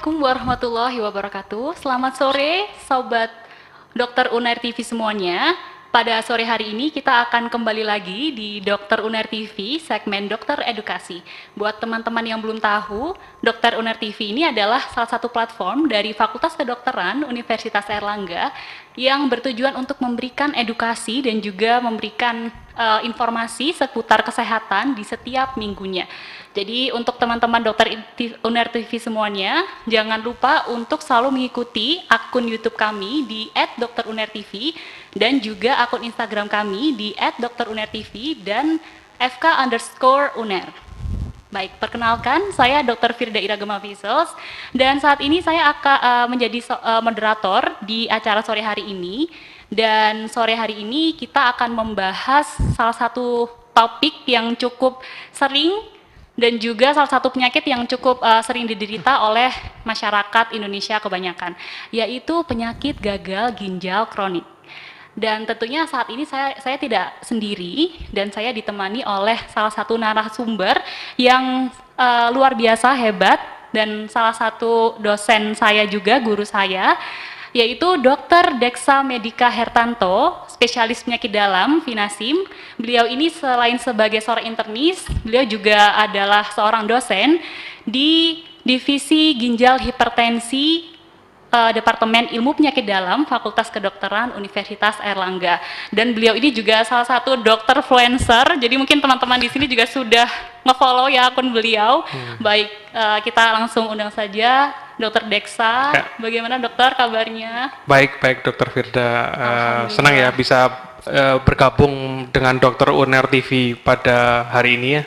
Assalamualaikum warahmatullahi wabarakatuh. Selamat sore, Sobat Dokter Unair TV semuanya. Pada sore hari ini kita akan kembali lagi di Dokter Unair TV, segmen Dokter Edukasi. Buat teman-teman yang belum tahu, Dokter Unair TV ini adalah salah satu platform dari Fakultas Kedokteran Universitas Airlangga yang bertujuan untuk memberikan edukasi dan juga memberikan informasi seputar kesehatan di setiap minggunya. Jadi untuk teman-teman Dokter Unair TV semuanya, jangan lupa untuk selalu mengikuti akun YouTube kami di @dokterunairtv dan juga akun Instagram kami di @dokterunairtv dan fk_unair. Baik, perkenalkan saya Dr. Firda Iragama Fisos dan saat ini saya akan menjadi moderator di acara sore hari ini. Dan sore hari ini kita akan membahas salah satu topik yang cukup sering dan juga salah satu penyakit yang cukup sering diderita oleh masyarakat Indonesia kebanyakan, yaitu penyakit gagal ginjal kronik. Dan tentunya saat ini saya tidak sendiri dan saya ditemani oleh salah satu narasumber yang luar biasa hebat dan salah satu dosen saya juga, guru saya, yaitu Dr. Deksa Medika Hertanto, spesialis penyakit dalam, Vinasim. Beliau ini selain sebagai seorang internis, beliau juga adalah seorang dosen di Divisi Ginjal Hipertensi Departemen Ilmu Penyakit Dalam Fakultas Kedokteran Universitas Airlangga. Dan beliau ini juga salah satu dokter influencer, jadi mungkin teman-teman di sini juga sudah nge-follow ya akun beliau. Baik, kita langsung undang saja Dokter Deksa. Ya. Bagaimana dokter kabarnya? Baik Dokter Firda. Senang ya bisa bergabung dengan Dokter Unair TV pada hari ini ya.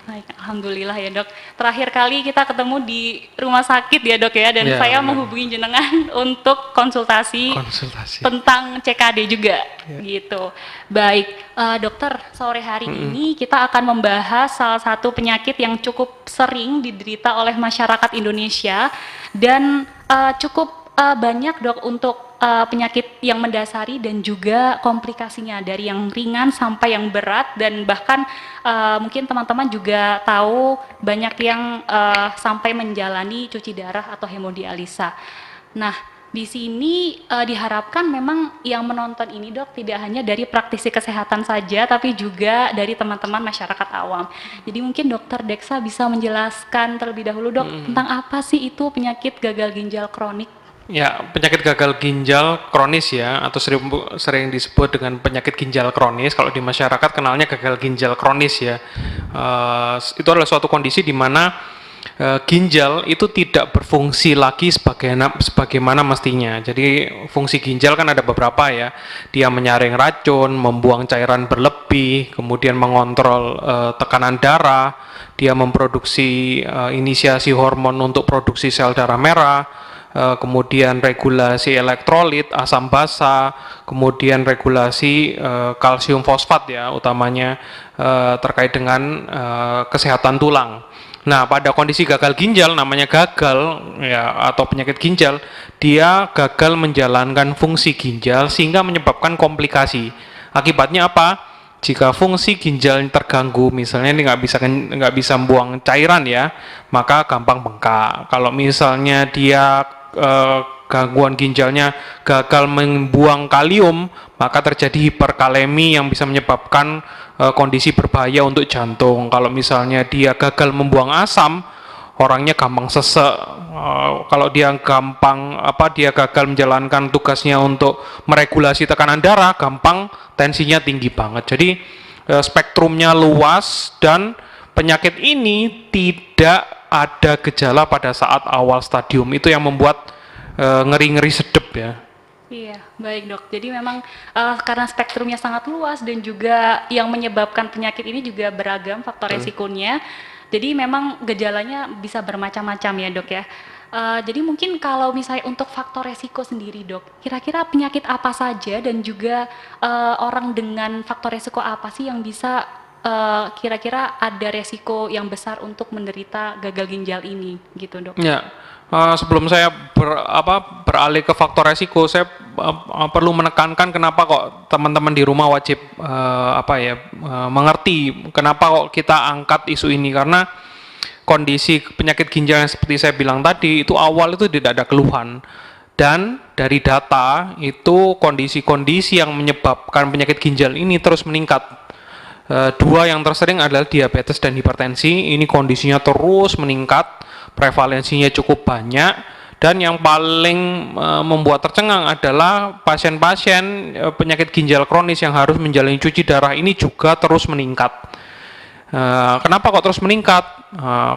Baik, alhamdulillah ya dok. Terakhir kali kita ketemu di rumah sakit ya dok ya, dan ya, saya menghubungi jenengan untuk konsultasi tentang CKD juga gitu. Baik, dokter, sore hari ini kita akan membahas salah satu penyakit yang cukup sering diderita oleh masyarakat Indonesia dan cukup banyak dok untuk penyakit yang mendasari dan juga komplikasinya dari yang ringan sampai yang berat, dan bahkan mungkin teman-teman juga tahu banyak yang sampai menjalani cuci darah atau hemodialisa. Nah, di sini diharapkan memang yang menonton ini dok tidak hanya dari praktisi kesehatan saja, tapi juga dari teman-teman masyarakat awam. Jadi mungkin dokter Deksa bisa menjelaskan terlebih dahulu dok tentang apa sih itu penyakit gagal ginjal kronik? Ya, penyakit gagal ginjal kronis ya, atau sering disebut dengan penyakit ginjal kronis. Kalau di masyarakat kenalnya gagal ginjal kronis ya. Itu adalah suatu kondisi di mana ginjal itu tidak berfungsi lagi sebagaimana mestinya. Jadi fungsi ginjal kan ada beberapa ya. Dia menyaring racun, membuang cairan berlebih, kemudian mengontrol tekanan darah, dia memproduksi inisiasi hormon untuk produksi sel darah merah, kemudian regulasi elektrolit, asam basa, kemudian regulasi kalsium fosfat ya, utamanya terkait dengan kesehatan tulang. Nah, pada kondisi gagal ginjal, namanya gagal ya atau penyakit ginjal, dia gagal menjalankan fungsi ginjal sehingga menyebabkan komplikasi. Akibatnya apa? Jika fungsi ginjal terganggu, misalnya ini nggak bisa buang cairan ya, maka gampang bengkak. Kalau misalnya dia gangguan ginjalnya gagal membuang kalium, maka terjadi hiperkalemi yang bisa menyebabkan kondisi berbahaya untuk jantung. Kalau misalnya dia gagal membuang asam, orangnya gampang sesek. Kalau dia dia gagal menjalankan tugasnya untuk meregulasi tekanan darah, gampang tensinya tinggi banget. Jadi spektrumnya luas dan penyakit ini tidak ada gejala pada saat awal stadium. Itu yang membuat ngeri-ngeri sedep ya. Iya, baik dok. Jadi memang karena spektrumnya sangat luas dan juga yang menyebabkan penyakit ini juga beragam faktor resikonya. Jadi memang gejalanya bisa bermacam-macam ya dok ya. Jadi mungkin kalau misalnya untuk faktor resiko sendiri dok, kira-kira penyakit apa saja dan juga orang dengan faktor resiko apa sih yang bisa kira-kira ada resiko yang besar untuk menderita gagal ginjal ini gitu dok? Ya. Sebelum saya beralih ke faktor resiko, saya perlu menekankan kenapa kok teman-teman di rumah wajib mengerti kenapa kok kita angkat isu ini, karena kondisi penyakit ginjal yang seperti saya bilang tadi, itu awal itu tidak ada keluhan. Dan dari data itu kondisi-kondisi yang menyebabkan penyakit ginjal ini terus meningkat. Dua yang tersering adalah diabetes dan hipertensi. Ini kondisinya terus meningkat, prevalensinya cukup banyak. Dan yang paling membuat tercengang adalah pasien-pasien penyakit ginjal kronis yang harus menjalani cuci darah ini juga terus meningkat. Kenapa kok terus meningkat?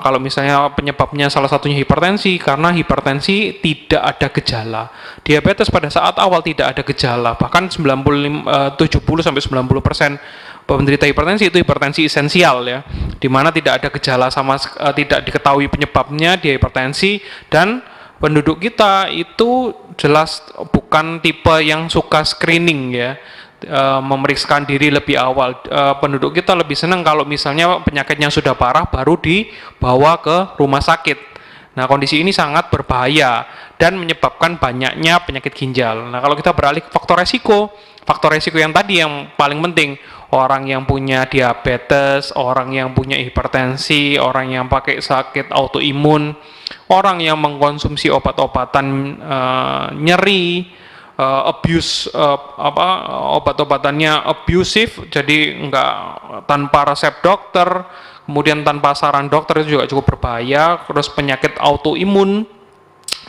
Kalau misalnya penyebabnya salah satunya hipertensi, karena hipertensi tidak ada gejala. Diabetes pada saat awal tidak ada gejala, bahkan 70-90% penderita hipertensi itu hipertensi esensial ya, di mana tidak ada gejala tidak diketahui penyebabnya dia hipertensi. Dan penduduk kita itu jelas bukan tipe yang suka screening ya, memeriksakan diri lebih awal. Penduduk kita lebih senang kalau misalnya penyakitnya sudah parah baru dibawa ke rumah sakit. Nah, kondisi ini sangat berbahaya dan menyebabkan banyaknya penyakit ginjal. Nah, kalau kita beralih ke faktor resiko yang tadi yang paling penting, orang yang punya diabetes, orang yang punya hipertensi, orang yang pakai sakit autoimun, orang yang mengkonsumsi obat-obatan nyeri, abuse obat-obatannya abusive, jadi enggak tanpa resep dokter, kemudian tanpa saran dokter, itu juga cukup berbahaya. Terus penyakit autoimun,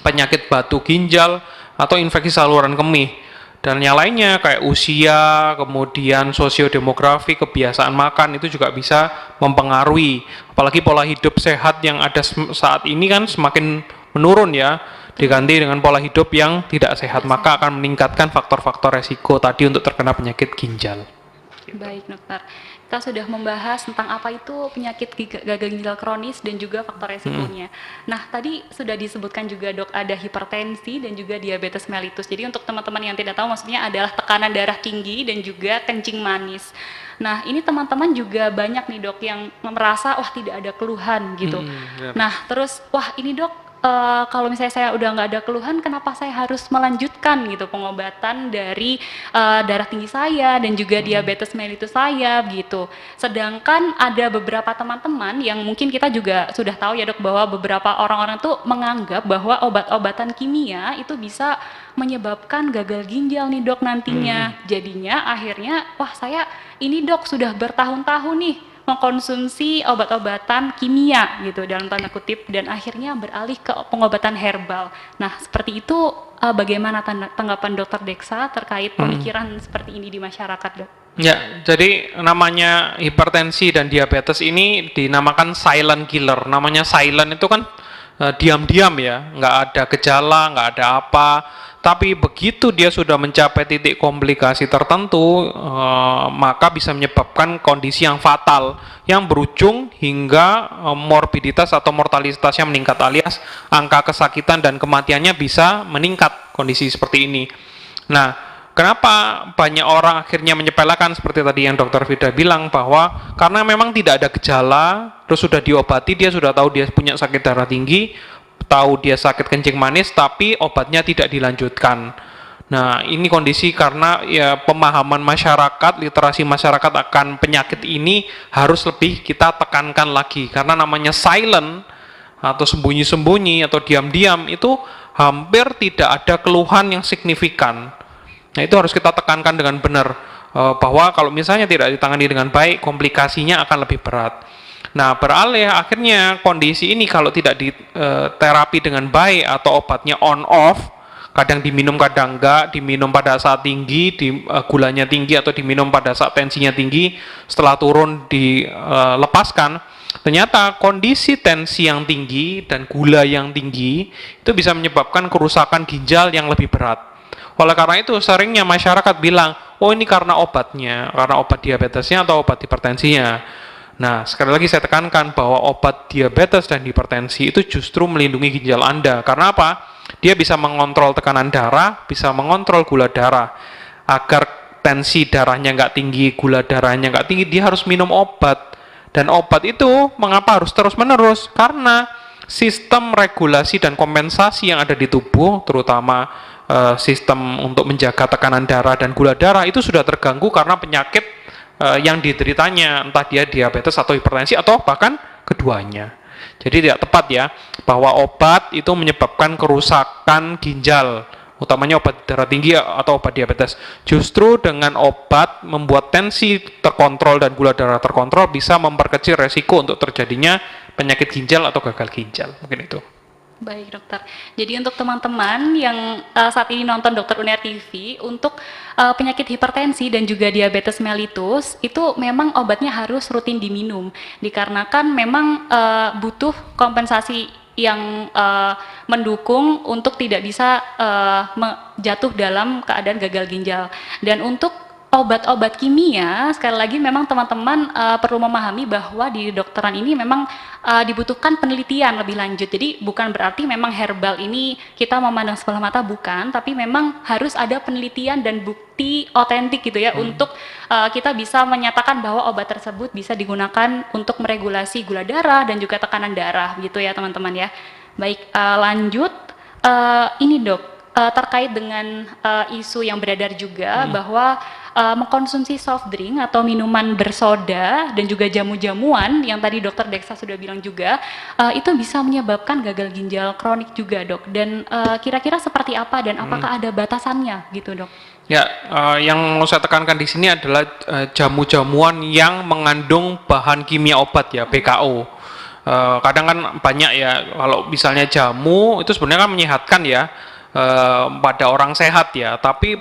penyakit batu ginjal atau infeksi saluran kemih, dan yang lainnya kayak usia, kemudian sosiodemografi, kebiasaan makan itu juga bisa mempengaruhi. Apalagi pola hidup sehat yang ada saat ini kan semakin menurun ya, diganti dengan pola hidup yang tidak sehat, maka akan meningkatkan faktor-faktor resiko tadi untuk terkena penyakit ginjal. Baik dokter, kita sudah membahas tentang apa itu penyakit gagal ginjal kronis dan juga faktor resikonya. Nah, tadi sudah disebutkan juga dok, ada hipertensi dan juga diabetes mellitus. Jadi untuk teman-teman yang tidak tahu, maksudnya adalah tekanan darah tinggi dan juga kencing manis. Nah, ini teman-teman juga banyak nih dok yang merasa wah tidak ada keluhan gitu. Nah, terus wah ini dok, kalau misalnya saya udah nggak ada keluhan, kenapa saya harus melanjutkan gitu pengobatan dari darah tinggi saya dan juga diabetes mellitus saya gitu. Sedangkan ada beberapa teman-teman yang mungkin kita juga sudah tahu ya dok, bahwa beberapa orang-orang tuh menganggap bahwa obat-obatan kimia itu bisa menyebabkan gagal ginjal nih dok nantinya. Jadinya akhirnya wah saya ini dok sudah bertahun-tahun nih mengkonsumsi obat-obatan kimia gitu dalam tanda kutip, dan akhirnya beralih ke pengobatan herbal. Nah, seperti itu bagaimana tanggapan dokter Deksa terkait pemikiran seperti ini di masyarakat dok? Ya, jadi namanya hipertensi dan diabetes ini dinamakan silent killer. Namanya silent itu kan diam-diam ya, nggak ada gejala, nggak ada apa. Tapi begitu dia sudah mencapai titik komplikasi tertentu, maka bisa menyebabkan kondisi yang fatal, yang berujung hingga morbiditas atau mortalitasnya meningkat, alias angka kesakitan dan kematiannya bisa meningkat kondisi seperti ini. Nah, kenapa banyak orang akhirnya menyepelekan seperti tadi yang Dokter Vida bilang, bahwa karena memang tidak ada gejala, terus sudah diobati, dia sudah tahu dia punya sakit darah tinggi, tahu dia sakit kencing manis, tapi obatnya tidak dilanjutkan. Nah, ini kondisi karena ya pemahaman masyarakat, literasi masyarakat akan penyakit ini harus lebih kita tekankan lagi, karena namanya silent atau sembunyi-sembunyi atau diam-diam itu hampir tidak ada keluhan yang signifikan. Nah, itu harus kita tekankan dengan benar, bahwa kalau misalnya tidak ditangani dengan baik, komplikasinya akan lebih berat. Nah, beralih akhirnya kondisi ini kalau tidak diterapi dengan baik atau obatnya on off, kadang diminum kadang enggak, diminum pada saat tinggi, gulanya tinggi, atau diminum pada saat tensinya tinggi, setelah turun dilepaskan. Ternyata kondisi tensi yang tinggi dan gula yang tinggi itu bisa menyebabkan kerusakan ginjal yang lebih berat. Oleh karena itu seringnya masyarakat bilang, oh ini karena obatnya, karena obat diabetesnya atau obat hipertensinya. Nah, sekali lagi saya tekankan bahwa obat diabetes dan hipertensi itu justru melindungi ginjal Anda. Karena apa? Dia bisa mengontrol tekanan darah, bisa mengontrol gula darah. Agar tensi darahnya nggak tinggi, gula darahnya nggak tinggi, dia harus minum obat. Dan obat itu mengapa harus terus-menerus? Karena sistem regulasi dan kompensasi yang ada di tubuh, terutama sistem untuk menjaga tekanan darah dan gula darah, itu sudah terganggu karena penyakit yang dideritanya, entah dia diabetes atau hipertensi atau bahkan keduanya. Jadi tidak tepat ya bahwa obat itu menyebabkan kerusakan ginjal, utamanya obat darah tinggi atau obat diabetes. Justru dengan obat membuat tensi terkontrol dan gula darah terkontrol bisa memperkecil resiko untuk terjadinya penyakit ginjal atau gagal ginjal. Mungkin itu. Baik dokter, jadi untuk teman-teman yang saat ini nonton Dokter Uner TV, untuk penyakit hipertensi dan juga diabetes mellitus, itu memang obatnya harus rutin diminum, dikarenakan memang butuh kompensasi yang mendukung untuk tidak bisa jatuh dalam keadaan gagal ginjal. Dan untuk obat-obat kimia, sekali lagi memang teman-teman perlu memahami bahwa di dokteran ini memang dibutuhkan penelitian lebih lanjut. Jadi bukan berarti memang herbal ini kita memandang sebelah mata, bukan, tapi memang harus ada penelitian dan bukti otentik gitu ya, untuk kita bisa menyatakan bahwa obat tersebut bisa digunakan untuk meregulasi gula darah dan juga tekanan darah gitu ya teman-teman ya. Baik, lanjut ini dok, terkait dengan isu yang beredar juga bahwa mengkonsumsi soft drink atau minuman bersoda dan juga jamu-jamuan yang tadi dokter Deksa sudah bilang juga, itu bisa menyebabkan gagal ginjal kronik juga dok. Dan kira-kira seperti apa dan apakah ada batasannya gitu dok? Ya, yang mau saya tekankan di sini adalah jamu-jamuan yang mengandung bahan kimia obat ya, BKO. Kadang kan banyak ya, kalau misalnya jamu itu sebenarnya kan menyehatkan ya, pada orang sehat ya, tapi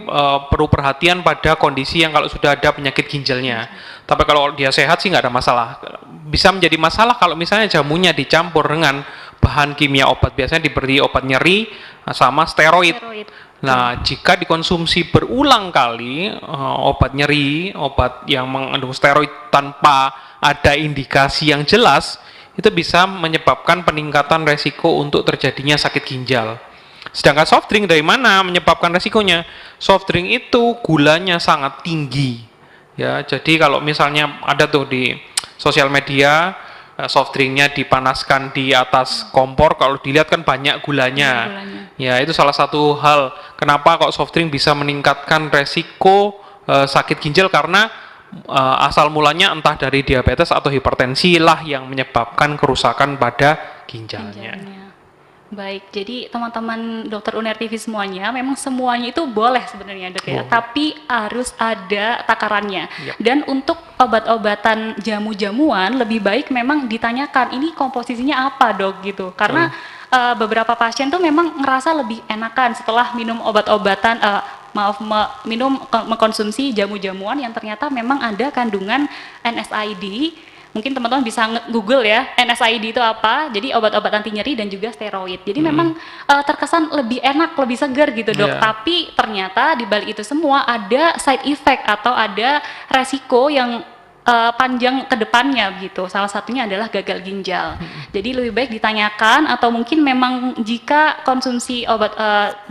perlu perhatian pada kondisi yang kalau sudah ada penyakit ginjalnya. Tapi kalau dia sehat sih nggak ada masalah. Bisa menjadi masalah kalau misalnya jamunya dicampur dengan bahan kimia obat, biasanya diberi obat nyeri sama steroid. Nah, jika dikonsumsi berulang kali obat nyeri, obat yang mengandung steroid tanpa ada indikasi yang jelas, itu bisa menyebabkan peningkatan resiko untuk terjadinya sakit ginjal. Sedangkan soft drink dari mana menyebabkan resikonya? Soft drink itu gulanya sangat tinggi. Ya, jadi kalau misalnya ada tuh di sosial media soft drinknya dipanaskan di atas kompor, kalau dilihat kan banyak gulanya. Ya, itu salah satu hal kenapa kok soft drink bisa meningkatkan resiko sakit ginjal, karena asal mulanya entah dari diabetes atau hipertensi lah yang menyebabkan kerusakan pada ginjalnya. Baik, jadi teman-teman Dokter Uner TV semuanya, memang semuanya itu boleh sebenarnya dok ya, tapi harus ada takarannya. Dan untuk obat-obatan jamu-jamuan lebih baik memang ditanyakan ini komposisinya apa dok gitu, karena beberapa pasien tuh memang ngerasa lebih enakan setelah minum obat-obatan, mengkonsumsi jamu-jamuan yang ternyata memang ada kandungan NSAID. Mungkin teman-teman bisa Google ya, NSAID itu apa, jadi obat-obat anti nyeri dan juga steroid. Jadi memang terkesan lebih enak, lebih segar gitu dok, tapi ternyata di balik itu semua ada side effect atau ada resiko yang panjang ke depannya gitu. Salah satunya adalah gagal ginjal. Jadi lebih baik ditanyakan, atau mungkin memang jika konsumsi obat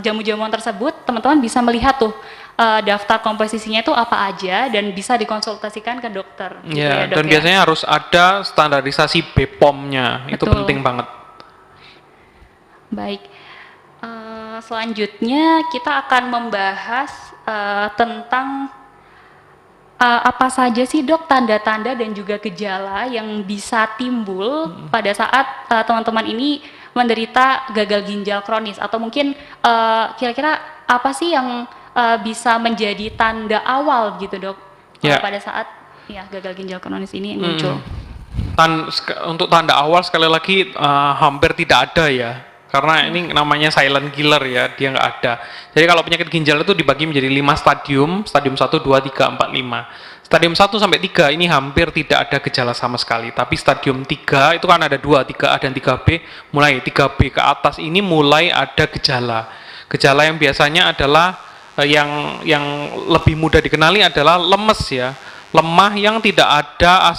jamu-jamuan tersebut, teman-teman bisa melihat tuh daftar komposisinya itu apa aja dan bisa dikonsultasikan ke dokter. Gitu ya, dok, dan biasanya harus ada standarisasi BPOM-nya, itu penting banget. Baik, selanjutnya kita akan membahas tentang apa saja sih dok tanda-tanda dan juga gejala yang bisa timbul pada saat teman-teman ini menderita gagal ginjal kronis, atau mungkin kira-kira apa sih yang bisa menjadi tanda awal gitu dok pada saat ya gagal ginjal kronis ini muncul. Untuk tanda awal sekali lagi hampir tidak ada ya, karena ini namanya silent killer ya, dia nggak ada. Jadi kalau penyakit ginjal itu dibagi menjadi 5 stadium, stadium 1, 2, 3, 4, 5. Stadium 1 sampai 3 ini hampir tidak ada gejala sama sekali, tapi stadium 3 itu kan ada 2, 3A dan 3B, mulai 3B ke atas ini mulai ada gejala. Gejala yang biasanya adalah yang lebih mudah dikenali adalah lemes ya, lemah yang tidak ada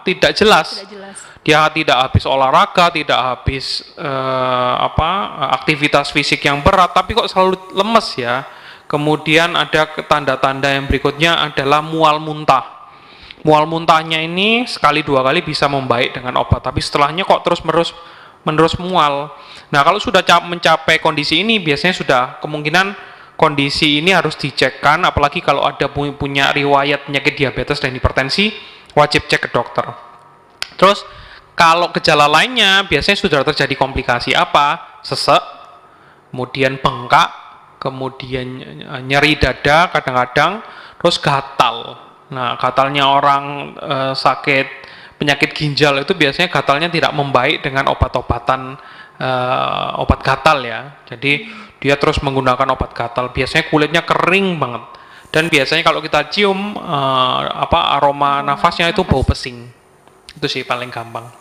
tidak jelas. Dia tidak habis olahraga, tidak habis aktivitas fisik yang berat, tapi kok selalu lemes ya. Kemudian ada tanda-tanda yang berikutnya adalah mual muntah. Mual muntahnya ini sekali dua kali bisa membaik dengan obat, tapi setelahnya kok terus menerus mual. Nah, kalau sudah mencapai kondisi ini biasanya sudah kemungkinan kondisi ini harus dicekkan, apalagi kalau ada punya riwayat penyakit diabetes dan hipertensi, wajib cek ke dokter. Terus Kalau gejala lainnya biasanya sudah terjadi komplikasi apa? Sesek, kemudian bengkak, kemudian nyeri dada kadang-kadang, terus gatal. Nah, gatalnya orang sakit penyakit ginjal itu biasanya gatalnya tidak membaik dengan obat-obatan obat gatal ya. Jadi dia terus menggunakan obat gatal. Biasanya kulitnya kering banget. Dan biasanya kalau kita cium aroma nafasnya itu bau pesing. Itu sih paling gampang.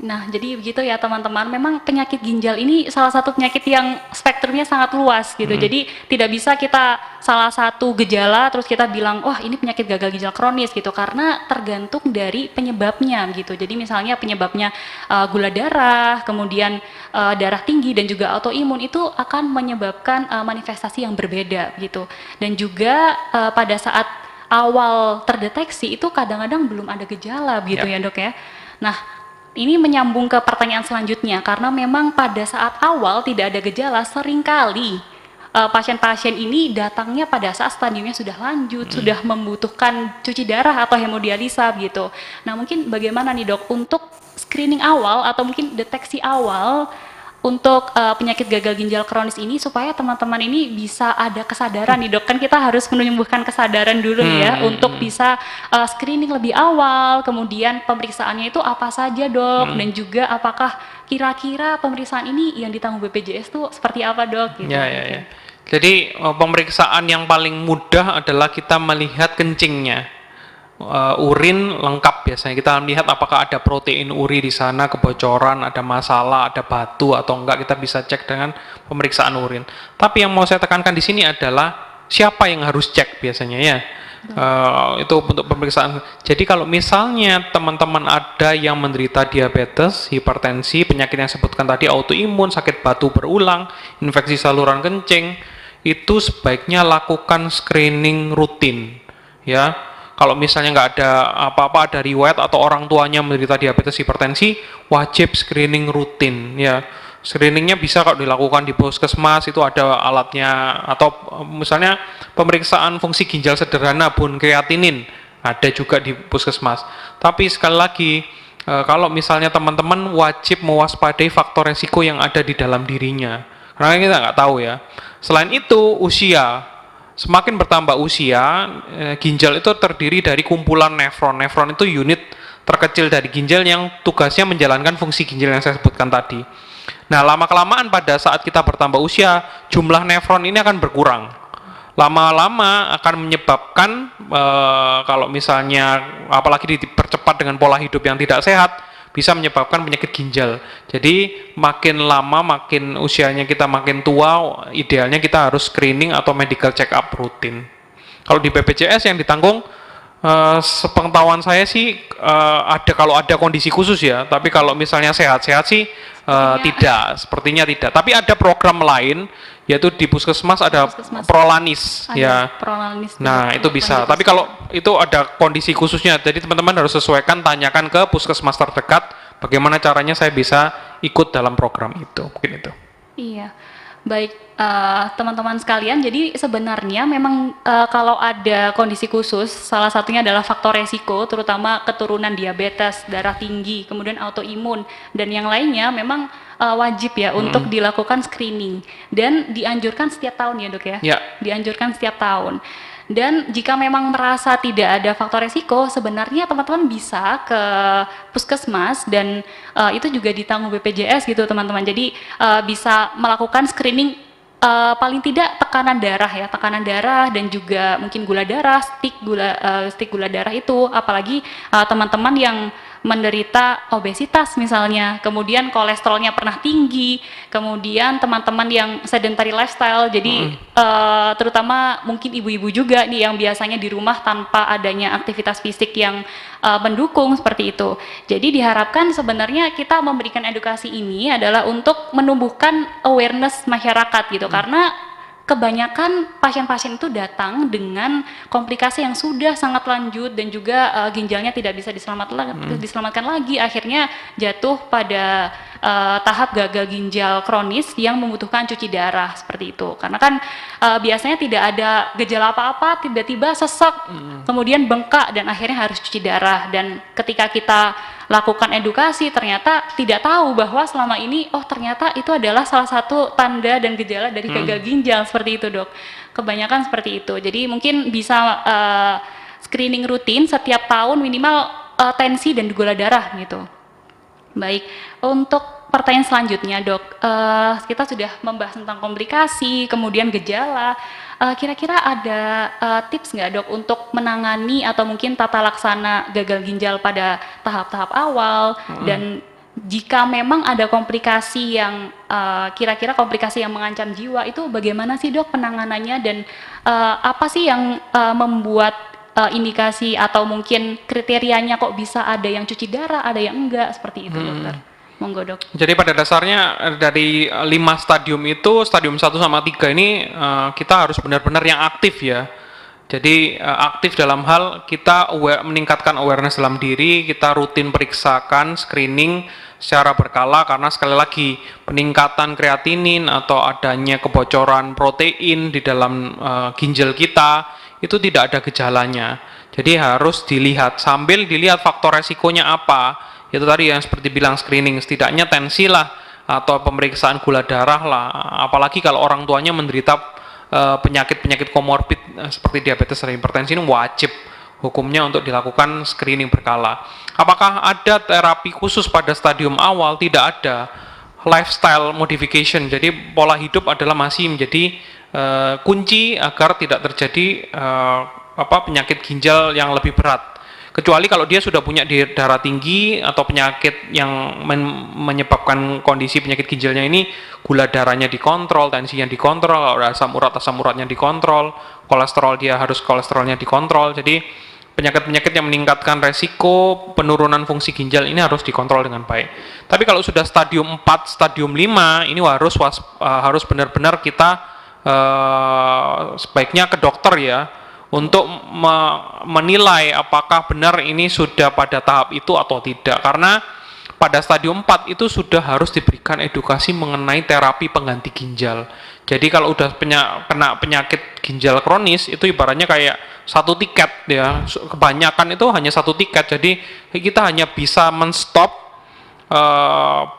Nah, jadi begitu ya teman-teman. Memang penyakit ginjal ini salah satu penyakit yang spektrumnya sangat luas gitu. Jadi tidak bisa kita salah satu gejala terus kita bilang, wah ini penyakit gagal ginjal kronis gitu. Karena tergantung dari penyebabnya gitu. Jadi misalnya penyebabnya gula darah, kemudian darah tinggi dan juga autoimun itu akan menyebabkan manifestasi yang berbeda gitu. Dan juga pada saat awal terdeteksi itu kadang-kadang belum ada gejala gitu ya dok ya. Nah, ini menyambung ke pertanyaan selanjutnya, karena memang pada saat awal tidak ada gejala, seringkali pasien-pasien ini datangnya pada saat stadiumnya sudah lanjut, sudah membutuhkan cuci darah atau hemodialisa gitu. Nah mungkin bagaimana nih dok, untuk screening awal atau mungkin deteksi awal untuk penyakit gagal ginjal kronis ini supaya teman-teman ini bisa ada kesadaran nih dok, kan kita harus menumbuhkan kesadaran dulu ya untuk bisa screening lebih awal, kemudian pemeriksaannya itu apa saja dok, dan juga apakah kira-kira pemeriksaan ini yang ditanggung BPJS itu seperti apa dok? Gitu. Ya. Jadi pemeriksaan yang paling mudah adalah kita melihat kencingnya. Urin lengkap biasanya kita lihat apakah ada protein uri di sana, kebocoran, ada masalah, ada batu atau enggak, kita bisa cek dengan pemeriksaan urin. Tapi yang mau saya tekankan di sini adalah siapa yang harus cek biasanya ya. Itu untuk pemeriksaan. Jadi kalau misalnya teman-teman ada yang menderita diabetes, hipertensi, penyakit yang sebutkan tadi, autoimun, sakit batu berulang, infeksi saluran kencing, itu sebaiknya lakukan screening rutin ya. Kalau misalnya nggak ada apa-apa, ada riwayat atau orang tuanya menderita diabetes hipertensi, wajib screening rutin ya. Screeningnya bisa kalau dilakukan di puskesmas, itu ada alatnya, atau misalnya pemeriksaan fungsi ginjal sederhana bun kreatinin ada juga di puskesmas. Tapi sekali lagi kalau misalnya teman-teman wajib mewaspadai faktor resiko yang ada di dalam dirinya, karena kita nggak tahu ya. Selain itu usia. Semakin bertambah usia, ginjal itu terdiri dari kumpulan nefron. Nefron itu unit terkecil dari ginjal yang tugasnya menjalankan fungsi ginjal yang saya sebutkan tadi. Nah, lama-kelamaan pada saat kita bertambah usia, jumlah nefron ini akan berkurang. Lama-lama akan menyebabkan, kalau misalnya, apalagi dipercepat dengan pola hidup yang tidak sehat, bisa menyebabkan penyakit ginjal. Jadi makin lama, makin usianya kita makin tua, idealnya kita harus screening atau medical check up rutin. Kalau di BPJS yang ditanggung, sepengetahuan saya sih ada kalau ada kondisi khusus ya. Tapi kalau misalnya sehat-sehat sih tidak, sepertinya tidak. Tapi ada program lain, yaitu di puskesmas ada Prolanis ya. Prolanis. Nah, itu bisa. Tapi kalau itu ada kondisi khususnya, jadi teman-teman harus sesuaikan, tanyakan ke puskesmas terdekat bagaimana caranya saya bisa ikut dalam program itu. Mungkin itu. Iya. Baik teman-teman sekalian, jadi sebenarnya memang kalau ada kondisi khusus, salah satunya adalah faktor resiko, terutama keturunan diabetes, darah tinggi, kemudian autoimun, dan yang lainnya memang wajib ya untuk dilakukan screening, dan dianjurkan setiap tahun ya dok ya? Ya. Dianjurkan setiap tahun. Dan jika memang merasa tidak ada faktor resiko, sebenarnya teman-teman bisa ke puskesmas dan itu juga ditanggung BPJS gitu teman-teman. Jadi bisa melakukan screening paling tidak tekanan darah dan juga mungkin gula darah, stik gula darah itu, apalagi teman-teman yang menderita obesitas misalnya, kemudian kolesterolnya pernah tinggi, kemudian teman-teman yang sedentary lifestyle, jadi terutama mungkin ibu-ibu juga nih yang biasanya di rumah tanpa adanya aktivitas fisik yang mendukung seperti itu. Jadi diharapkan sebenarnya kita memberikan edukasi ini adalah untuk menumbuhkan awareness masyarakat gitu, karena kebanyakan pasien-pasien itu datang dengan komplikasi yang sudah sangat lanjut dan juga ginjalnya tidak bisa diselamatkan lagi, akhirnya jatuh pada tahap gagal ginjal kronis yang membutuhkan cuci darah seperti itu. Karena kan biasanya tidak ada gejala apa-apa, tiba-tiba sesek, kemudian bengkak dan akhirnya harus cuci darah. Dan ketika kita lakukan edukasi, ternyata tidak tahu bahwa selama ini oh ternyata itu adalah salah satu tanda dan gejala dari gagal ginjal, seperti itu dok. Kebanyakan seperti itu. Jadi mungkin bisa screening rutin setiap tahun minimal tensi dan gula darah gitu. Baik, untuk pertanyaan selanjutnya dok, kita sudah membahas tentang komplikasi, kemudian gejala. Kira-kira ada tips nggak dok untuk menangani atau mungkin tata laksana gagal ginjal pada tahap-tahap awal, dan jika memang ada komplikasi yang kira-kira komplikasi yang mengancam jiwa, itu bagaimana sih dok penanganannya, dan apa sih yang membuat indikasi atau mungkin kriterianya kok bisa ada yang cuci darah, ada yang enggak, seperti itu dokter. Monggo dok. Jadi pada dasarnya dari 5 stadium itu, stadium 1 sama 3 ini kita harus benar-benar yang aktif ya. Jadi aktif dalam hal kita meningkatkan awareness dalam diri, kita rutin periksakan, screening secara berkala, karena sekali lagi peningkatan kreatinin atau adanya kebocoran protein di dalam ginjal kita itu tidak ada gejalanya. Jadi harus dilihat, sambil dilihat faktor resikonya apa. Itu tadi yang seperti bilang screening, setidaknya tensi lah atau pemeriksaan gula darah lah. Apalagi kalau orang tuanya menderita penyakit-penyakit komorbid seperti diabetes dan hipertensi, ini wajib hukumnya untuk dilakukan screening berkala. Apakah ada terapi khusus pada stadium awal? Tidak ada. Lifestyle modification, jadi pola hidup adalah masih menjadi kunci agar tidak terjadi penyakit ginjal yang lebih berat. Kecuali kalau dia sudah punya darah tinggi atau penyakit yang menyebabkan kondisi penyakit ginjalnya ini, gula darahnya dikontrol, tensinya dikontrol, kalau ada asam uratnya dikontrol, kolesterol dia harus kolesterolnya dikontrol. Jadi penyakit-penyakit yang meningkatkan resiko penurunan fungsi ginjal ini harus dikontrol dengan baik. Tapi kalau sudah stadium 4, stadium 5, ini harus benar-benar kita sebaiknya ke dokter ya, untuk menilai apakah benar ini sudah pada tahap itu atau tidak. Karena pada stadium 4 itu sudah harus diberikan edukasi mengenai terapi pengganti ginjal. Jadi kalau udah kena penyakit ginjal kronis, itu ibaratnya kayak satu tiket ya. Kebanyakan itu hanya satu tiket. Jadi kita hanya bisa menstop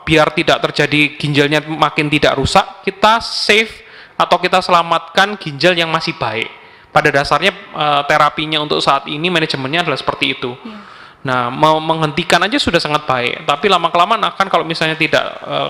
biar tidak terjadi ginjalnya makin tidak rusak. Kita save atau kita selamatkan ginjal yang masih baik. Pada dasarnya terapinya untuk saat ini manajemennya adalah seperti itu. Nah, menghentikan aja sudah sangat baik, tapi lama-kelamaan akan kalau misalnya tidak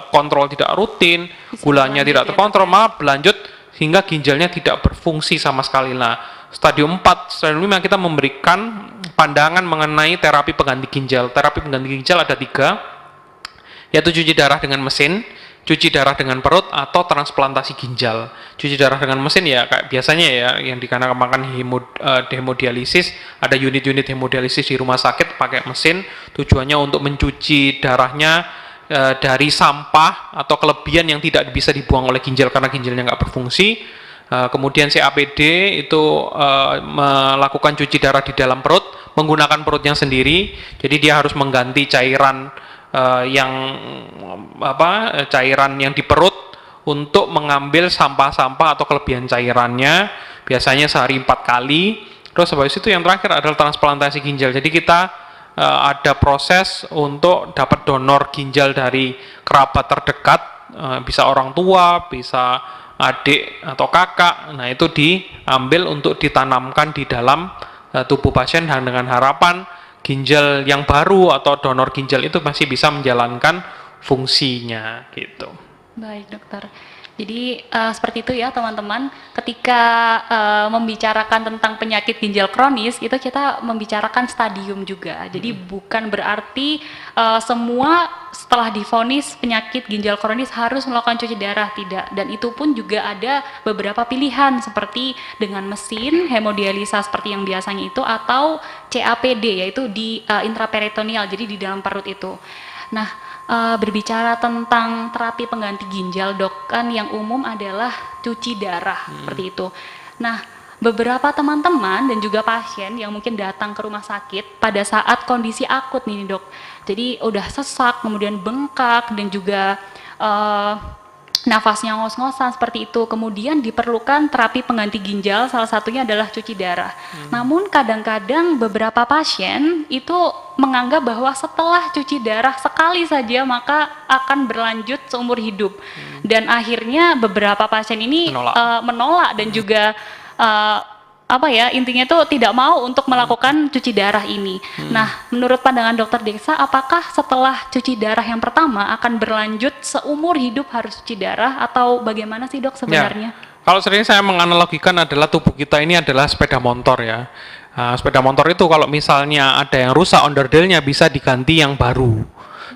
kontrol, tidak rutin, gulanya tidak terkontrol, malah berlanjut hingga ginjalnya tidak berfungsi sama sekali. Nah, stadium 4, stadium 5 kita memberikan pandangan mengenai terapi pengganti ginjal. Terapi pengganti ginjal ada 3, yaitu cuci darah dengan mesin, cuci darah dengan perut, atau transplantasi ginjal. Cuci darah dengan mesin ya kayak biasanya ya, yang dikarenakan hemodialisis, ada unit-unit hemodialisis di rumah sakit pakai mesin, tujuannya untuk mencuci darahnya dari sampah atau kelebihan yang tidak bisa dibuang oleh ginjal karena ginjalnya nggak berfungsi. Kemudian CAPD itu melakukan cuci darah di dalam perut, menggunakan perutnya sendiri, jadi dia harus mengganti cairan cairan yang di perut untuk mengambil sampah-sampah atau kelebihan cairannya, biasanya sehari 4 kali. Terus habis itu yang terakhir adalah transplantasi ginjal. Jadi kita ada proses untuk dapat donor ginjal dari kerabat terdekat, bisa orang tua, bisa adik atau kakak. Nah, itu diambil untuk ditanamkan di dalam tubuh pasien, dan dengan harapan ginjal yang baru atau donor ginjal itu masih bisa menjalankan fungsinya gitu. Baik dokter. Jadi seperti itu ya teman-teman. Ketika membicarakan tentang penyakit ginjal kronis, itu kita membicarakan stadium juga. Jadi bukan berarti semua setelah divonis penyakit ginjal kronis harus melakukan cuci darah, tidak. Dan itu pun juga ada beberapa pilihan seperti dengan mesin hemodialisa seperti yang biasanya itu, atau CAPD yaitu di intraperitoneal, jadi di dalam perut itu. Nah, berbicara tentang terapi pengganti ginjal dok, kan yang umum adalah cuci darah seperti itu. Nah, beberapa teman-teman dan juga pasien yang mungkin datang ke rumah sakit pada saat kondisi akut nih dok, jadi udah sesak, kemudian bengkak, dan juga nafasnya ngos-ngosan seperti itu. Kemudian diperlukan terapi pengganti ginjal, salah satunya adalah cuci darah. Namun kadang-kadang beberapa pasien itu menganggap bahwa setelah cuci darah sekali saja maka akan berlanjut seumur hidup. Dan akhirnya beberapa pasien ini menolak dan juga intinya itu tidak mau untuk melakukan cuci darah ini. Nah, menurut pandangan Dokter Deksa, apakah setelah cuci darah yang pertama akan berlanjut seumur hidup harus cuci darah atau bagaimana sih Dok sebenarnya? Kalau sering saya menganalogikan adalah tubuh kita ini adalah sepeda motor ya. Sepeda motor itu kalau misalnya ada yang rusak onderdilnya bisa diganti yang baru.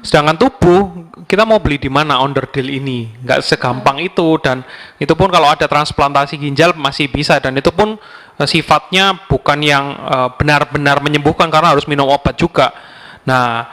Sedangkan tubuh, kita mau beli di mana onderdil ini? Nggak segampang itu, dan itu pun kalau ada transplantasi ginjal masih bisa, dan itu pun sifatnya bukan yang benar-benar menyembuhkan karena harus minum obat juga. Nah,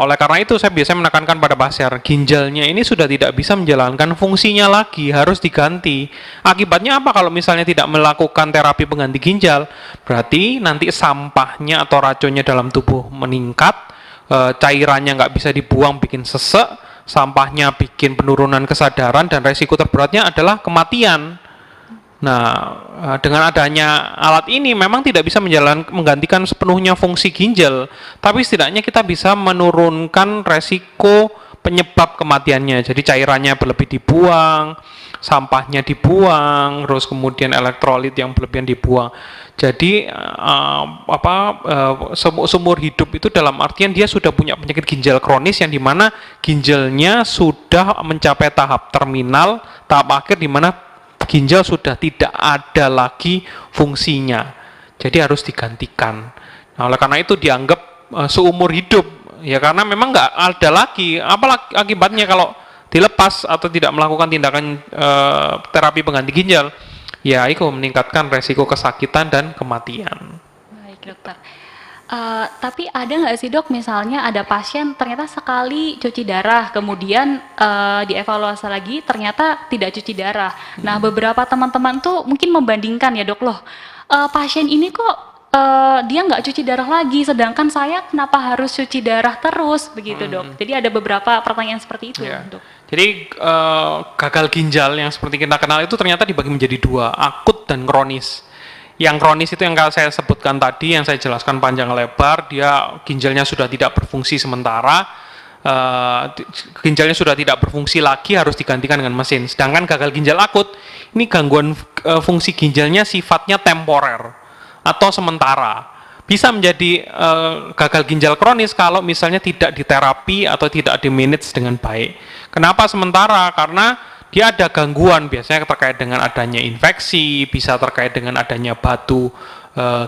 oleh karena itu saya biasanya menekankan pada pasien, ginjalnya ini sudah tidak bisa menjalankan fungsinya lagi, harus diganti. Akibatnya apa kalau misalnya tidak melakukan terapi pengganti ginjal? Berarti nanti sampahnya atau racunnya dalam tubuh meningkat, cairannya nggak bisa dibuang, bikin sesek, sampahnya bikin penurunan kesadaran, dan resiko terberatnya adalah kematian. Nah, dengan adanya alat ini memang tidak bisa menggantikan sepenuhnya fungsi ginjal, tapi setidaknya kita bisa menurunkan resiko penyebab kematiannya. Jadi cairannya berlebih dibuang, sampahnya dibuang, terus kemudian elektrolit yang berlebihan dibuang. Jadi seumur hidup itu dalam artian dia sudah punya penyakit ginjal kronis yang dimana ginjalnya sudah mencapai tahap terminal, tahap akhir di mana ginjal sudah tidak ada lagi fungsinya. Jadi harus digantikan. Nah, oleh karena itu dianggap seumur hidup. Ya karena memang nggak ada lagi. Apa akibatnya kalau dilepas atau tidak melakukan tindakan terapi pengganti ginjal? Ya itu meningkatkan resiko kesakitan dan kematian. Baik dokter. Tapi ada nggak sih dok, misalnya ada pasien ternyata sekali cuci darah, kemudian dievaluasi lagi ternyata tidak cuci darah. Nah beberapa teman-teman tuh mungkin membandingkan ya dok, loh pasien ini kok dia nggak cuci darah lagi, sedangkan saya kenapa harus cuci darah terus begitu dok. Jadi ada beberapa pertanyaan seperti itu dok. Jadi gagal ginjal yang seperti kita kenal itu ternyata dibagi menjadi dua, akut dan kronis. Yang kronis itu yang saya sebutkan tadi, yang saya jelaskan panjang lebar, dia ginjalnya sudah tidak berfungsi sementara, ginjalnya sudah tidak berfungsi lagi, harus digantikan dengan mesin. Sedangkan gagal ginjal akut, ini gangguan fungsi ginjalnya sifatnya temporer atau sementara. Bisa menjadi gagal ginjal kronis kalau misalnya tidak diterapi atau tidak di-manage dengan baik. Kenapa sementara? Karena dia ada gangguan, biasanya terkait dengan adanya infeksi, bisa terkait dengan adanya batu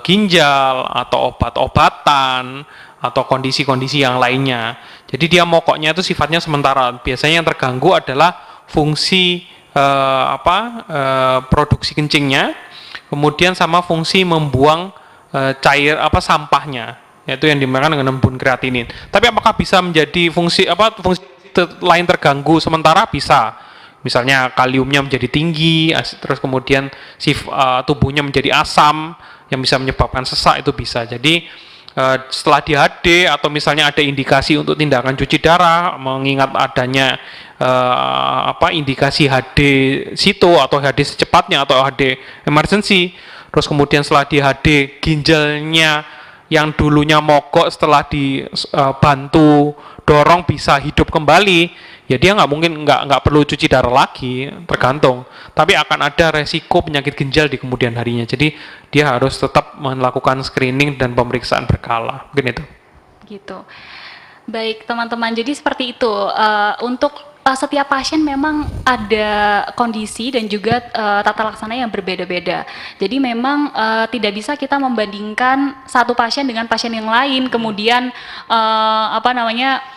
ginjal, atau obat-obatan, atau kondisi-kondisi yang lainnya. Jadi dia mokoknya itu sifatnya sementara. Biasanya yang terganggu adalah fungsi produksi kencingnya, kemudian sama fungsi membuang sampahnya, yaitu yang dinamakan dengan embun kreatinin. Tapi apakah bisa menjadi fungsi lain terganggu sementara? Bisa. Misalnya kaliumnya menjadi tinggi, terus kemudian tubuhnya menjadi asam yang bisa menyebabkan sesak, itu bisa. Jadi setelah di HD atau misalnya ada indikasi untuk tindakan cuci darah, mengingat adanya indikasi HD sito atau HD secepatnya atau HD emergency, terus kemudian setelah di HD ginjalnya yang dulunya mogok setelah dibantu dorong bisa hidup kembali, ya dia nggak perlu cuci darah lagi, tergantung. Tapi akan ada resiko penyakit ginjal di kemudian harinya. Jadi dia harus tetap melakukan screening dan pemeriksaan berkala. Mungkin itu. Gitu. Baik teman-teman, jadi seperti itu. Untuk setiap pasien memang ada kondisi dan juga tata laksana yang berbeda-beda. Jadi memang tidak bisa kita membandingkan satu pasien dengan pasien yang lain, kemudian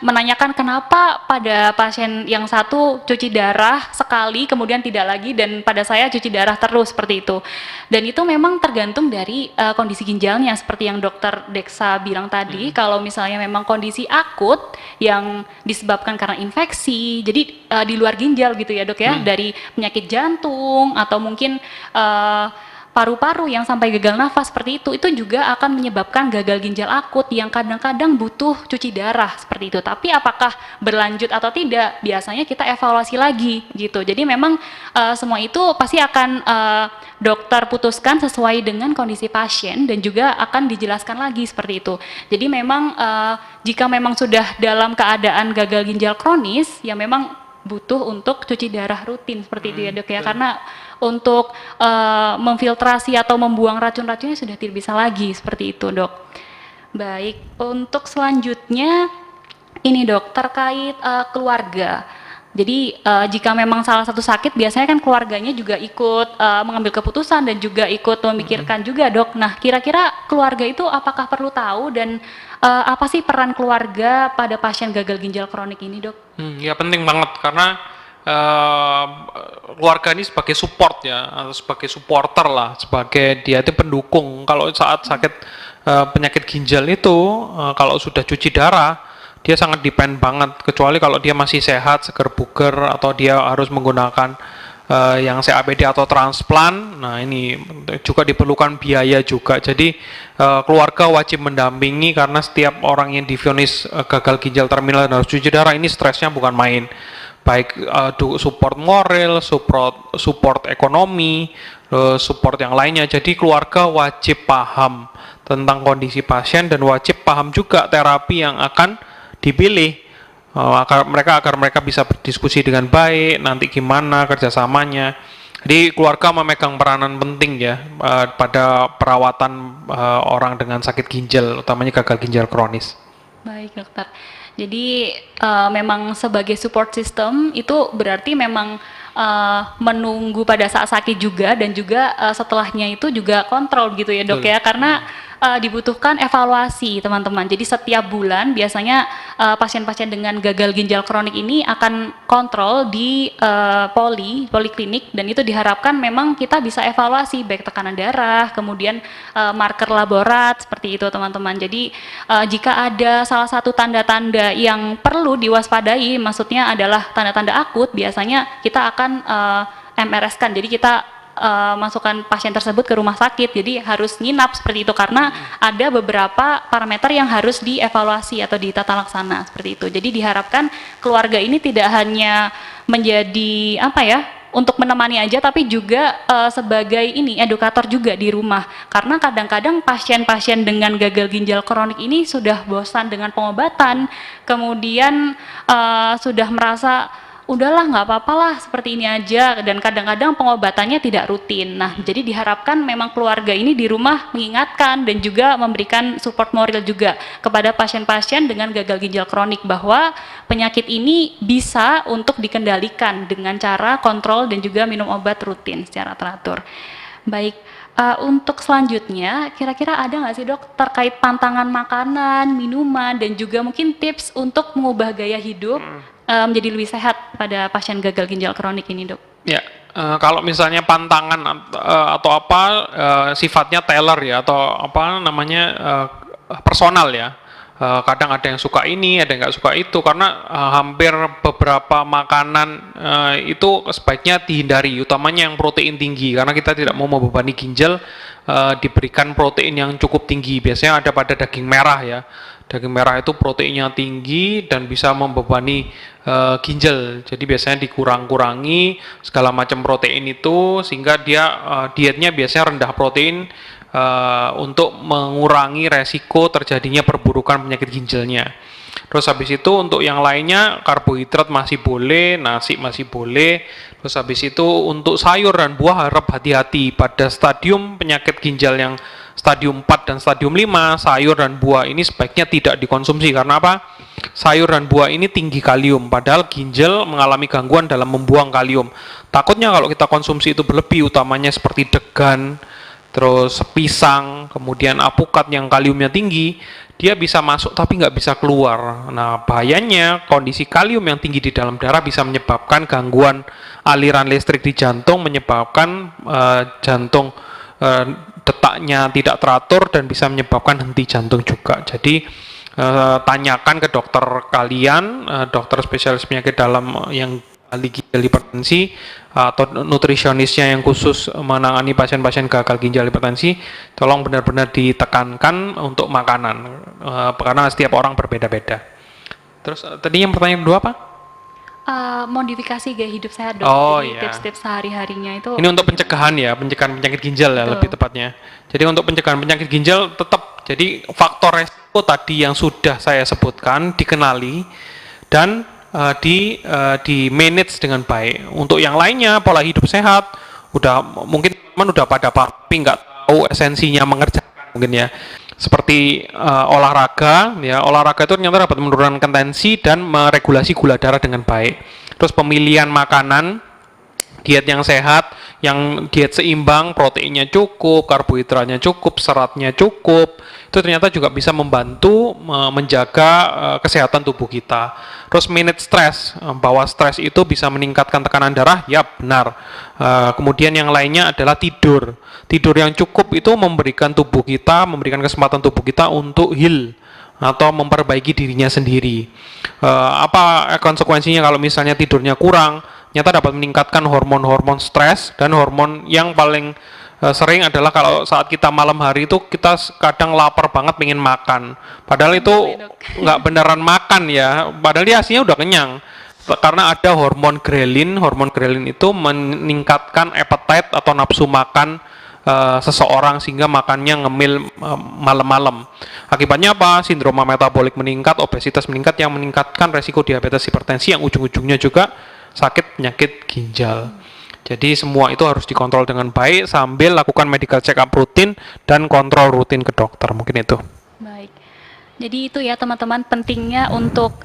menanyakan kenapa pada pasien yang satu cuci darah sekali, kemudian tidak lagi, dan pada saya cuci darah terus, seperti itu. Dan itu memang tergantung dari kondisi ginjalnya, seperti yang Dokter Deksa bilang tadi. Kalau misalnya memang kondisi akut yang disebabkan karena infeksi, jadi di luar ginjal gitu ya dok ya, dari penyakit jantung atau mungkin paru-paru yang sampai gagal nafas seperti itu juga akan menyebabkan gagal ginjal akut yang kadang-kadang butuh cuci darah seperti itu. Tapi apakah berlanjut atau tidak, biasanya kita evaluasi lagi gitu. Jadi memang semua itu pasti akan dokter putuskan sesuai dengan kondisi pasien dan juga akan dijelaskan lagi seperti itu. Jadi memang jika memang sudah dalam keadaan gagal ginjal kronis, ya memang butuh untuk cuci darah rutin seperti itu ya dok ya, karena untuk memfiltrasi atau membuang racun-racunnya sudah tidak bisa lagi seperti itu dok. Baik, untuk selanjutnya ini dok terkait keluarga. Jadi jika memang salah satu sakit, biasanya kan keluarganya juga ikut mengambil keputusan dan juga ikut memikirkan juga dok. Nah kira-kira keluarga itu apakah perlu tahu dan apa sih peran keluarga pada pasien gagal ginjal kronik ini dok? Ya penting banget karena keluarga ini sebagai support ya, atau sebagai supporter lah, sebagai dia itu pendukung. Kalau saat sakit penyakit ginjal itu, kalau sudah cuci darah, dia sangat depend banget. Kecuali kalau dia masih sehat, seger buger, atau dia harus menggunakan yang CAPD atau transplant. Nah ini juga diperlukan biaya juga. Jadi keluarga wajib mendampingi karena setiap orang yang divonis gagal ginjal terminal dan harus cuci darah ini stresnya bukan main. Baik support moral, support ekonomi, support yang lainnya. Jadi keluarga wajib paham tentang kondisi pasien dan wajib paham juga terapi yang akan dipilih agar mereka bisa berdiskusi dengan baik nanti gimana kerjasamanya. Jadi keluarga memegang peranan penting ya pada perawatan orang dengan sakit ginjal, utamanya gagal ginjal kronis. Baik dokter. Jadi memang sebagai support system itu berarti memang menunggu pada saat sakit juga dan juga setelahnya itu juga kontrol gitu ya dok ya, karena dibutuhkan evaluasi teman-teman. Jadi setiap bulan biasanya pasien-pasien dengan gagal ginjal kronik ini akan kontrol di poliklinik dan itu diharapkan memang kita bisa evaluasi baik tekanan darah, kemudian marker laborat seperti itu teman-teman. Jadi jika ada salah satu tanda-tanda yang perlu diwaspadai, maksudnya adalah tanda-tanda akut, biasanya kita akan MRS-kan. Jadi kita masukkan pasien tersebut ke rumah sakit, jadi harus nginap seperti itu karena ada beberapa parameter yang harus dievaluasi atau ditata laksana seperti itu. Jadi diharapkan keluarga ini tidak hanya menjadi apa ya, untuk menemani aja, tapi juga sebagai ini edukator juga di rumah, karena kadang-kadang pasien-pasien dengan gagal ginjal kronik ini sudah bosan dengan pengobatan, kemudian sudah merasa udahlah nggak apa-apa lah seperti ini aja, dan kadang-kadang pengobatannya tidak rutin. Nah jadi diharapkan memang keluarga ini di rumah mengingatkan dan juga memberikan support moral juga kepada pasien-pasien dengan gagal ginjal kronik bahwa penyakit ini bisa untuk dikendalikan dengan cara kontrol dan juga minum obat rutin secara teratur. Baik, untuk selanjutnya kira-kira ada nggak sih dok terkait pantangan makanan, minuman, dan juga mungkin tips untuk mengubah gaya hidup menjadi lebih sehat pada pasien gagal ginjal kronik ini dok? Ya, kalau misalnya pantangan atau apa sifatnya tailor ya atau apa namanya personal ya. Kadang ada yang suka ini, ada yang nggak suka itu karena hampir beberapa makanan itu sebaiknya dihindari, utamanya yang protein tinggi karena kita tidak mau membebani ginjal diberikan protein yang cukup tinggi. Biasanya ada pada daging merah ya. Daging merah itu proteinnya tinggi dan bisa membebani ginjal. Jadi biasanya dikurang-kurangi segala macam protein itu sehingga dia dietnya biasanya rendah protein untuk mengurangi resiko terjadinya perburukan penyakit ginjalnya. Terus habis itu untuk yang lainnya karbohidrat masih boleh, nasi masih boleh. Terus habis itu untuk sayur dan buah harap hati-hati pada stadium penyakit ginjal yang stadium 4 dan stadium 5, sayur dan buah ini sebaiknya tidak dikonsumsi karena apa? Sayur dan buah ini tinggi kalium, padahal ginjal mengalami gangguan dalam membuang kalium. Takutnya kalau kita konsumsi itu berlebih, utamanya seperti degan, terus pisang, kemudian apukat yang kaliumnya tinggi, dia bisa masuk tapi nggak bisa keluar. Nah, bahayanya kondisi kalium yang tinggi di dalam darah bisa menyebabkan gangguan aliran listrik di jantung, menyebabkan jantung detaknya tidak teratur dan bisa menyebabkan henti jantung juga. Jadi tanyakan ke dokter kalian, dokter spesialis penyakit dalam yang ahli ginjal hipertensi, atau nutrisionisnya yang khusus menangani pasien-pasien gagal ginjal hipertensi, tolong benar-benar ditekankan untuk makanan, karena setiap orang berbeda-beda. Terus tadi yang pertanyaan kedua apa? Modifikasi gaya hidup sehat, Dok. Oh, Jadi iya. tips-tips sehari-harinya itu Ini untuk pencegahan ya, pencegahan penyakit ginjal ya, Betul. lebih tepatnya. Jadi untuk pencegahan penyakit ginjal tetap, jadi faktor resiko tadi yang sudah saya sebutkan dikenali dan di manage dengan baik. Untuk yang lainnya pola hidup sehat, mungkin teman udah pada tapi nggak tahu esensinya mengerjakan mungkin ya. Seperti olahraga itu ternyata dapat menurunkan tensi dan meregulasi gula darah dengan baik. Terus pemilihan makanan, diet yang sehat, yang diet seimbang, proteinnya cukup, karbohidratnya cukup, seratnya cukup, itu ternyata juga bisa membantu menjaga kesehatan tubuh kita. Terus manage stres, bahwa stres itu bisa meningkatkan tekanan darah, ya benar. Kemudian yang lainnya adalah tidur. Tidur yang cukup itu memberikan memberikan kesempatan tubuh kita untuk heal atau memperbaiki dirinya sendiri. Apa konsekuensinya kalau misalnya tidurnya kurang? Nyata dapat meningkatkan hormon-hormon stres, dan hormon yang paling sering adalah kalau saat kita malam hari itu kita kadang lapar banget pengen makan. Padahal itu nggak beneran makan ya, padahal dia aslinya udah kenyang. Karena ada hormon ghrelin itu meningkatkan appetite atau nafsu makan seseorang sehingga makannya ngemil malam-malam. Akibatnya apa? Sindroma metabolik meningkat, obesitas meningkat yang meningkatkan resiko diabetes hipertensi yang ujung-ujungnya juga sakit penyakit ginjal. Jadi semua itu harus dikontrol dengan baik sambil lakukan medical check up rutin dan kontrol rutin ke dokter. Mungkin itu. baik. Jadi itu ya teman-teman pentingnya untuk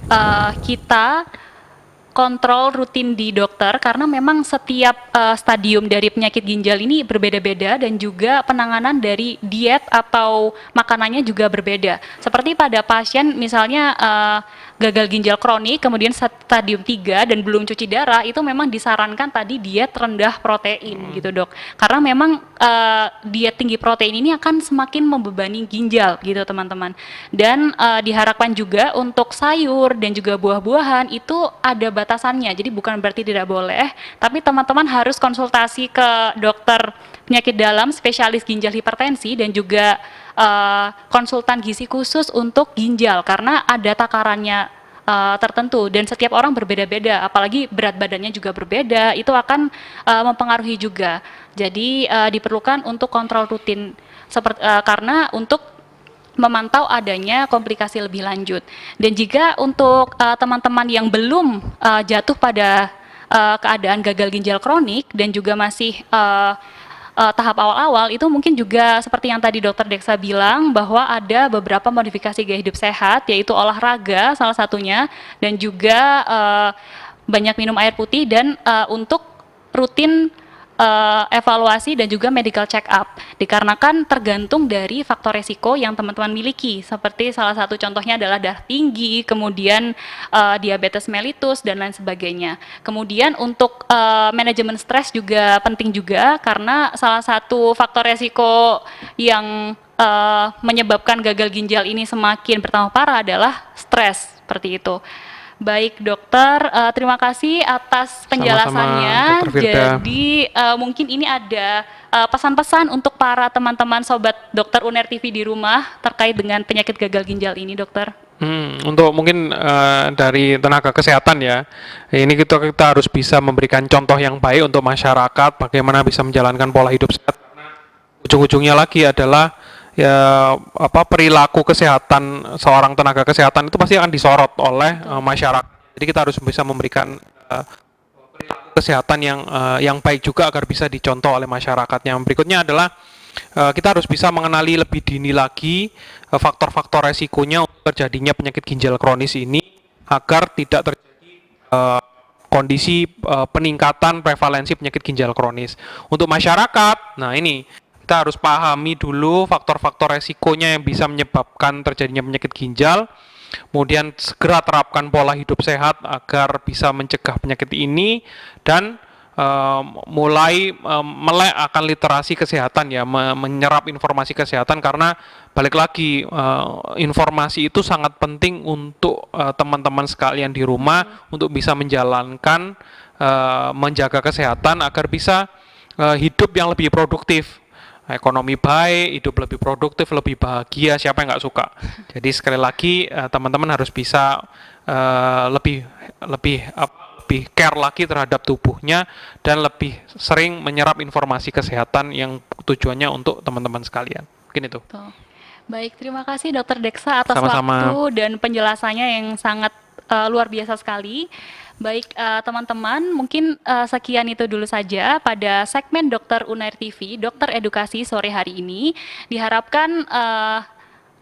kita kontrol rutin di dokter karena memang setiap stadium dari penyakit ginjal ini berbeda-beda dan juga penanganan dari diet atau makanannya juga berbeda. Seperti pada pasien misalnya gagal ginjal kronik kemudian stadium 3 dan belum cuci darah itu memang disarankan tadi diet rendah protein gitu, Dok. Karena memang diet tinggi protein ini akan semakin membebani ginjal gitu, teman-teman. Dan diharapkan juga untuk sayur dan juga buah-buahan itu ada batasannya. Jadi bukan berarti tidak boleh, tapi teman-teman harus konsultasi ke dokter penyakit dalam, spesialis ginjal hipertensi dan juga konsultan gizi khusus untuk ginjal karena ada takarannya tertentu dan setiap orang berbeda-beda, apalagi berat badannya juga berbeda, itu akan mempengaruhi juga. Jadi diperlukan untuk kontrol rutin karena untuk memantau adanya komplikasi lebih lanjut. Dan jika untuk teman-teman yang belum jatuh pada keadaan gagal ginjal kronik dan juga masih tahap awal-awal, itu mungkin juga seperti yang tadi Dokter Deksa bilang bahwa ada beberapa modifikasi gaya hidup sehat, yaitu olahraga salah satunya, dan juga banyak minum air putih dan untuk rutin evaluasi dan juga medical check up dikarenakan tergantung dari faktor resiko yang teman-teman miliki, seperti salah satu contohnya adalah darah tinggi, kemudian diabetes mellitus dan lain sebagainya. Kemudian untuk manajemen stres juga penting juga karena salah satu faktor resiko yang menyebabkan gagal ginjal ini semakin bertambah parah adalah stres, seperti itu. Baik dokter, terima kasih atas penjelasannya. Sama-sama, Dr. Firda. Jadi mungkin ini ada pesan-pesan untuk para teman-teman sobat dokter UNER TV di rumah terkait dengan penyakit gagal ginjal ini, dokter. Untuk mungkin dari tenaga kesehatan ya, ini kita harus bisa memberikan contoh yang baik untuk masyarakat, bagaimana bisa menjalankan pola hidup sehat. Ujung-ujungnya lagi adalah ya perilaku kesehatan seorang tenaga kesehatan itu pasti akan disorot oleh masyarakat. Jadi kita harus bisa memberikan perilaku kesehatan yang baik juga agar bisa dicontoh oleh masyarakat. Yang berikutnya adalah kita harus bisa mengenali lebih dini lagi faktor-faktor resikonya untuk terjadinya penyakit ginjal kronis ini agar tidak terjadi kondisi peningkatan prevalensi penyakit ginjal kronis. Untuk masyarakat, nah ini kita harus pahami dulu faktor-faktor resikonya yang bisa menyebabkan terjadinya penyakit ginjal, kemudian segera terapkan pola hidup sehat agar bisa mencegah penyakit ini, dan mulai melek akan literasi kesehatan ya, menyerap informasi kesehatan karena balik lagi informasi itu sangat penting untuk teman-teman sekalian di rumah untuk bisa menjalankan menjaga kesehatan agar bisa hidup yang lebih produktif. Ekonomi baik, hidup lebih produktif, lebih bahagia, siapa yang nggak suka. Jadi sekali lagi teman-teman harus bisa lebih lebih lebih care lagi terhadap tubuhnya dan lebih sering menyerap informasi kesehatan yang tujuannya untuk teman-teman sekalian. Mungkin itu. Tuh. Baik, terima kasih Dokter Deksa atas Sama-sama. waktu dan penjelasannya yang sangat luar biasa sekali. Baik, teman-teman, mungkin sekian itu dulu saja pada segmen Dokter Unair TV, Dokter Edukasi sore hari ini. Diharapkan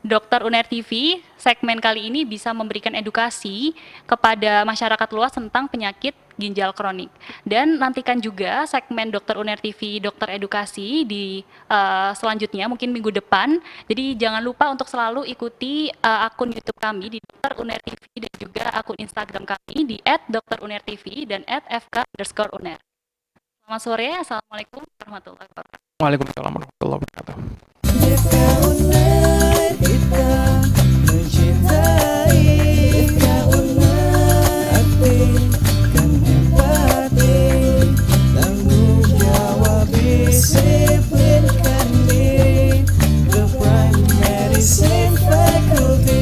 Dokter Unair TV segmen kali ini bisa memberikan edukasi kepada masyarakat luas tentang penyakit ginjal kronik. Dan nantikan juga segmen Dokter Unair TV Dokter Edukasi di selanjutnya, mungkin minggu depan. Jadi jangan lupa untuk selalu ikuti akun YouTube kami di Dokter Unair TV dan juga akun Instagram kami di @dokterunirtv dan @fk_unair. Selamat sore, Assalamualaikum warahmatullahi wabarakatuh. Waalaikumsalam warahmatullahi wabarakatuh. Kita mencintai, kita artikan empati, tanggung jawab disiplinkan di The Prime Medicine Faculty.